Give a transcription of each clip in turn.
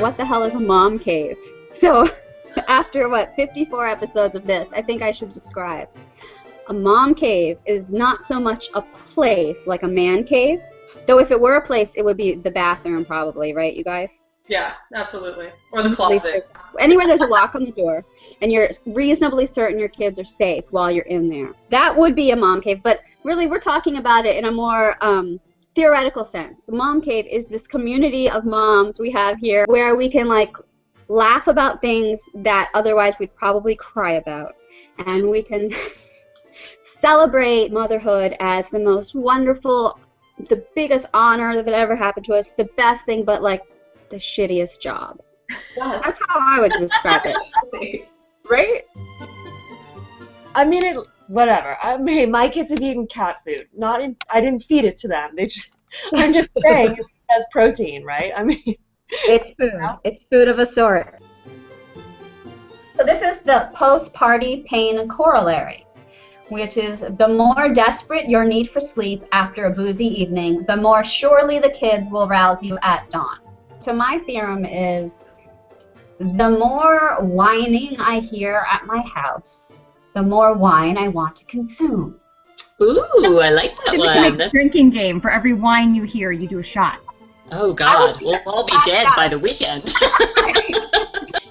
What the hell is a mom cave? So, after 54 episodes of this, I think I should describe. A mom cave is not so much a place like a man cave, though if it were a place, it would be the bathroom probably, right, you guys? Yeah, absolutely. Or the closet. Anywhere there's a lock on the door, and you're reasonably certain your kids are safe while you're in there. That would be a mom cave, but really we're talking about it in a more theoretical sense. The mom cave is this community of moms we have here where we can laugh about things that otherwise we'd probably cry about, and we can celebrate motherhood as the most wonderful, the biggest honor that ever happened to us, the best thing, but the shittiest job. Yes. That's how I would describe it. Right? I mean, whatever. Hey, my kids have eaten cat food. I didn't feed it to them. I'm just saying it has protein, right? I mean, it's food. It's food of a sort. So this is the post-party pain corollary, which is the more desperate your need for sleep after a boozy evening, the more surely the kids will rouse you at dawn. So my theorem is, the more whining I hear at my house, the more wine I want to consume. Ooh, I like that one. It's like a drinking game. For every wine you hear, you do a shot. Oh, God. We'll all be dead by the weekend.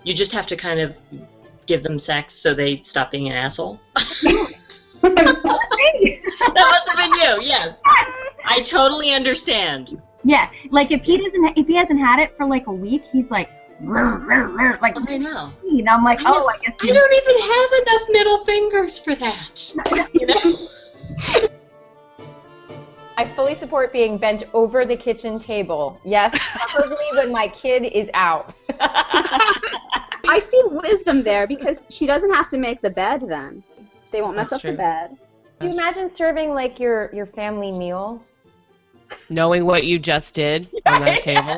You just have to kind of give them sex so they stop being an asshole. That must have been you, yes. I totally understand. Yeah, if he hasn't had it for a week, he's like I know. And I'm like, oh, I guess I don't even have enough middle fingers for that. You know? I fully support being bent over the kitchen table. Yes, preferably when my kid is out. I see wisdom there because she doesn't have to make the bed then. They won't mess up the bed. Do you imagine serving your family meal? Knowing what you just did on that table.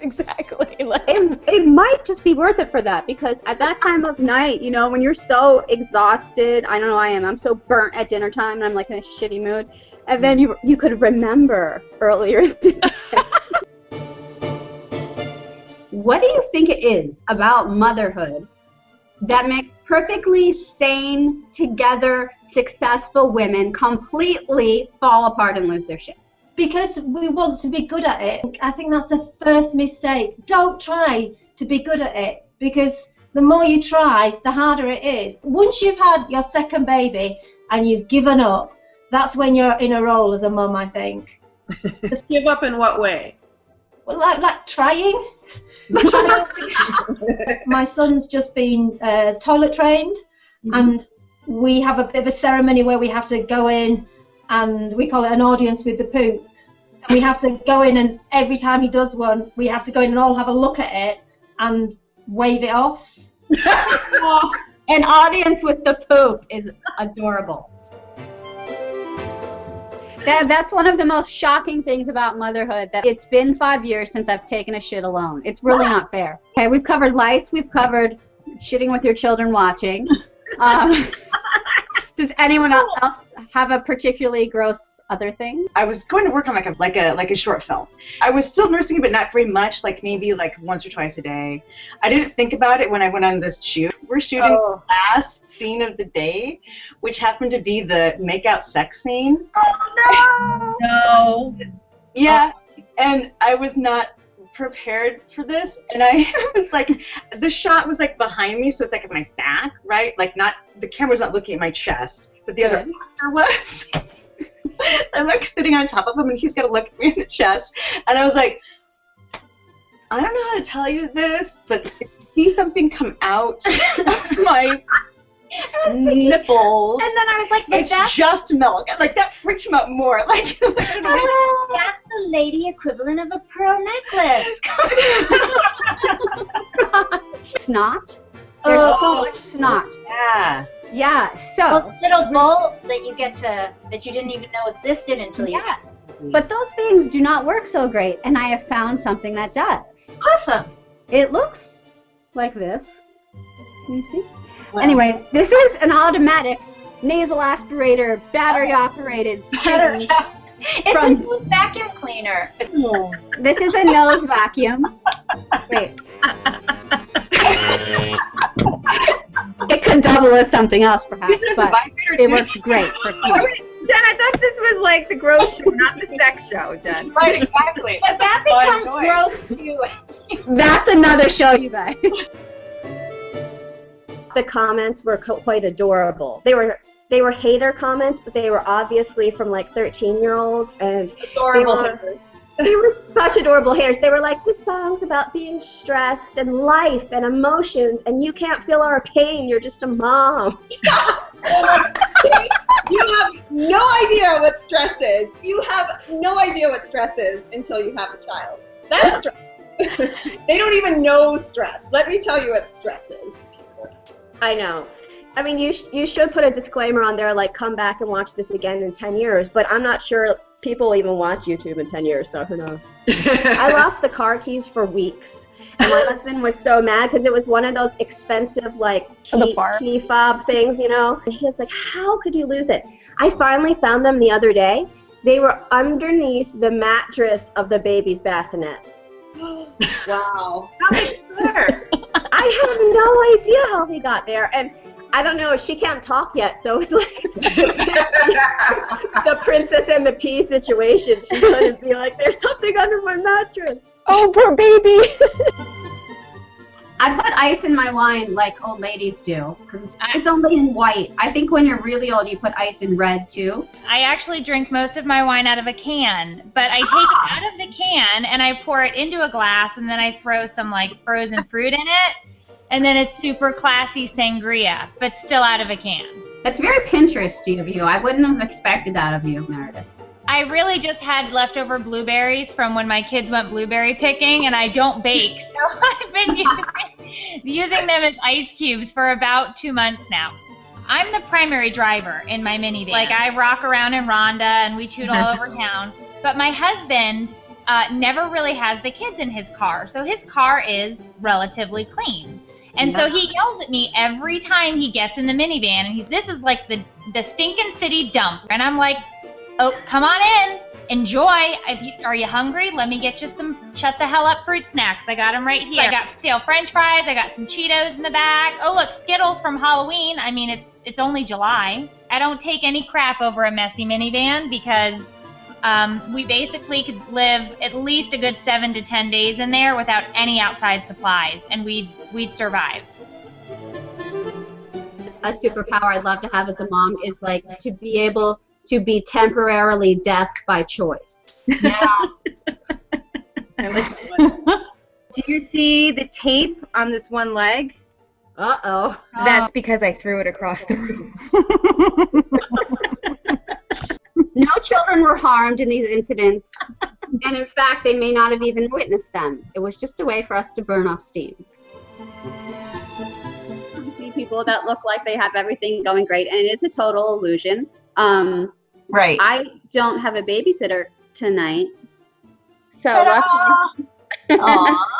Exactly. It might just be worth it for that, because at that time of night, when you're so exhausted, I don't know, I'm so burnt at dinner time, and I'm in a shitty mood, and then you could remember earlier in the day. What do you think it is about motherhood that makes perfectly sane, together, successful women completely fall apart and lose their shit? Because we want to be good at it. I think that's the first mistake. Don't try to be good at it, because the more you try, the harder it is. Once you've had your second baby and you've given up, that's when you're in a role as a mum, I think. Give up in what way? Well, like trying. My son's just been toilet trained, and we have a bit of a ceremony where we have to go in, and we call it an audience with the poop. And we have to go in, and every time he does one, we have to go in and all have a look at it and wave it off. An audience with the poop is adorable. That's one of the most shocking things about motherhood, that it's been 5 years since I've taken a shit alone. It's really not fair. Okay, we've covered lice, we've covered shitting with your children watching. Does anyone else have a particularly gross other thing? I was going to work on like a short film. I was still nursing it, but not very much, maybe once or twice a day. I didn't think about it when I went on this shoot. We're shooting the last scene of the day, which happened to be the make-out sex scene. Oh, no! Yeah, and I was not prepared for this, and I was the shot was behind me, so it's at my back, right? Not, the camera's not looking at my chest, but the other actor was. I'm sitting on top of him, and he's got to look at me in the chest, and I was like, I don't know how to tell you this, but if you see something come out of my nipples, and then I was like, it's just milk. That freaked him out more. That's the lady equivalent of a pearl necklace. Snot? There's so much snot. Yeah. Yeah, so little bulbs that you didn't even know existed until you. Yes. But those things do not work so great, and I have found something that does. Awesome. It looks like this. Can you see? Wow. Anyway, this is an automatic nasal aspirator, battery operated. It's a nose vacuum cleaner. This is a nose vacuum. Wait. It could double as something else, perhaps, but it works great for sleep. Jen, I thought this was like the gross show, not the sex show, Jen. Right, exactly. But that becomes gross too. That's another show, you guys. The comments were quite adorable. They were hater comments, but they were obviously from like 13-year-olds, and Adorable. they were such adorable haters. They were like, this song's about being stressed and life and emotions, and you can't feel our pain. You're just a mom. You have no idea what stress is. You have no idea what stress is until you have a child. That's stress. They don't even know stress. Let me tell you what stress is. I know. I mean, you should put a disclaimer on there, like, come back and watch this again in 10 years, but I'm not sure people even watch YouTube in 10 years, so who knows. I lost the car keys for weeks, and my husband was so mad because it was one of those expensive, like, key fob things, you know? And he was like, how could you lose it? I finally found them the other day. They were underneath the mattress of the baby's bassinet. Wow. How did they get there? I have no idea how they got there, and I don't know, she can't talk yet, so it's like the Princess and the Pea situation. She couldn't be like, there's something under my mattress. Oh, poor baby. I put ice in my wine like old ladies do, because it's only in white. I think when you're really old, you put ice in red, too. I actually drink most of my wine out of a can, but I take it out of the can and I pour it into a glass, and then I throw some like frozen fruit in it, and then it's super classy sangria, but still out of a can. That's very Pinteresty of you. I wouldn't have expected that of you, Meredith. I really just had leftover blueberries from when my kids went blueberry picking, and I don't bake, so I've been using them as ice cubes for about 2 months now. I'm the primary driver in my minivan. Like, I rock around in Rhonda, and we toot all over town. But my husband never really has the kids in his car, so his car is relatively clean. And so he yells at me every time he gets in the minivan, and this is like the stinking city dump. And I'm like, oh, come on in, enjoy. Are you hungry? Let me get you some shut the hell up fruit snacks. I got them right here. I got stale French fries. I got some Cheetos in the back. Oh, look, Skittles from Halloween. I mean, it's only July. I don't take any crap over a messy minivan because we basically could live at least a good 7 to 10 days in there without any outside supplies, and we'd survive. A superpower I'd love to have as a mom is like to be able to be temporarily deaf by choice. Yes. I like that one. Do you see the tape on this one leg? Uh-oh. That's because I threw it across the room. No children were harmed in these incidents, and in fact, they may not have even witnessed them. It was just a way for us to burn off steam. You see people that look like they have everything going great, and it is a total illusion. Right. I don't have a babysitter tonight, so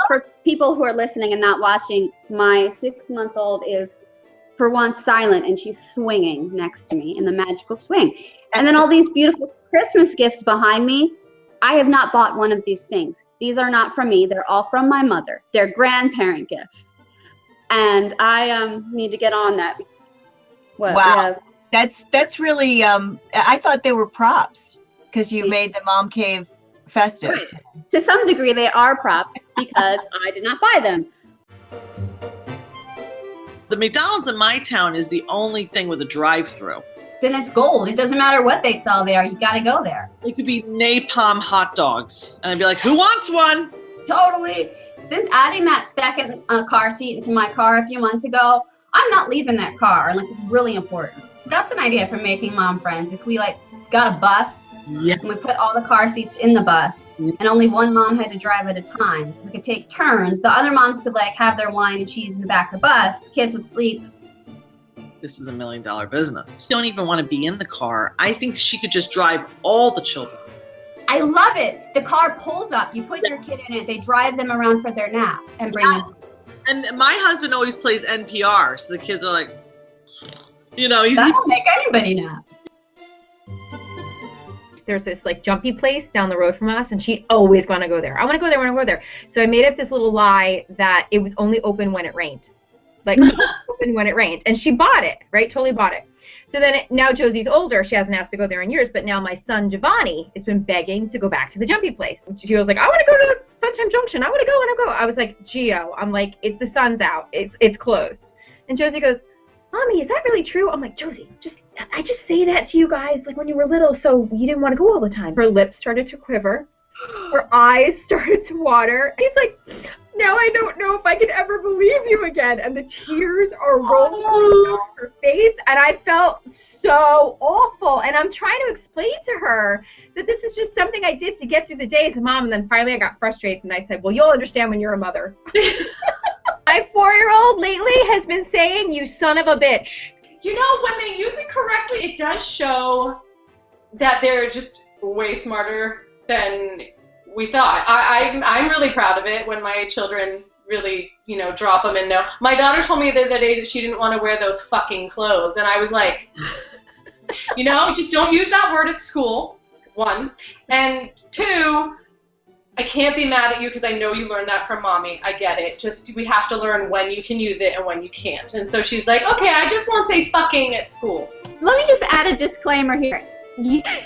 for people who are listening and not watching, my 6-month-old is, for once, silent, and she's swinging next to me in the magical swing. And then all these beautiful Christmas gifts behind me, I have not bought one of these things. These are not from me. They're all from my mother. They're grandparent gifts. And I need to get on that. What, wow. That's really, I thought they were props because you made the MomCave festive. Right. To some degree, they are props because I did not buy them. The McDonald's in my town is the only thing with a drive-through. Then it's gold. It doesn't matter what they sell there. You got to go there. It could be napalm hot dogs. And I'd be like, who wants one? Totally. Since adding that second car seat into my car a few months ago, I'm not leaving that car unless it's really important. That's an idea for making mom friends. If we got a bus and we put all the car seats in the bus and only one mom had to drive at a time, we could take turns. The other moms could have their wine and cheese in the back of the bus. The kids would sleep. This is $1 million business. You don't even want to be in the car. I think she could just drive all the children. I love it. The car pulls up. You put your kid in it. They drive them around for their nap and bring them. And my husband always plays NPR, so the kids are like, that'll make anybody nap. there's this like jumpy place down the road from us, and she'd always want to go there. I want to go there, I want to go there. So I made up this little lie that it was only open when it rained. Like, open when it rained. And she bought it, right? Totally bought it. So then now Josie's older. She hasn't asked to go there in years, but now my son Giovanni has been begging to go back to the jumpy place. She was like, I want to go to Funtime Junction. I want to go. I was like, Gio, I'm like, the sun's out. It's closed. And Josie goes, Mommy, is that really true? I'm like, Josie, I just say that to you guys like when you were little, so you didn't want to go all the time. Her lips started to quiver. Her eyes started to water. He's like, now I don't know if I can ever believe you again. And the tears are rolling down her face. And I felt so awful. And I'm trying to explain to her that this is just something I did to get through the day as a mom. And then finally I got frustrated and I said, well, you'll understand when you're a mother. My 4-year-old lately has been saying, you son of a bitch. You know, when they use it correctly, it does show that they're just way smarter than we thought. I'm really proud of it when my children really, you know, drop them and know. My daughter told me the other day that she didn't want to wear those fucking clothes, and I was like, you know, just don't use that word at school, 1. And 2, I can't be mad at you because I know you learned that from Mommy. I get it. Just we have to learn when you can use it and when you can't. And so she's like, okay, I just won't say fucking at school. Let me just add a disclaimer here.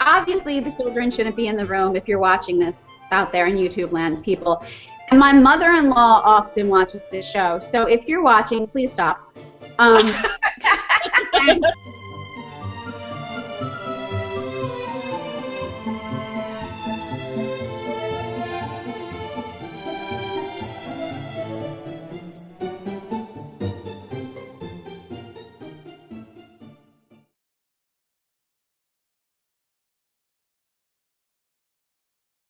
Obviously, the children shouldn't be in the room if you're watching this out there in YouTube land, people. And my mother-in-law often watches this show, so if you're watching, please stop.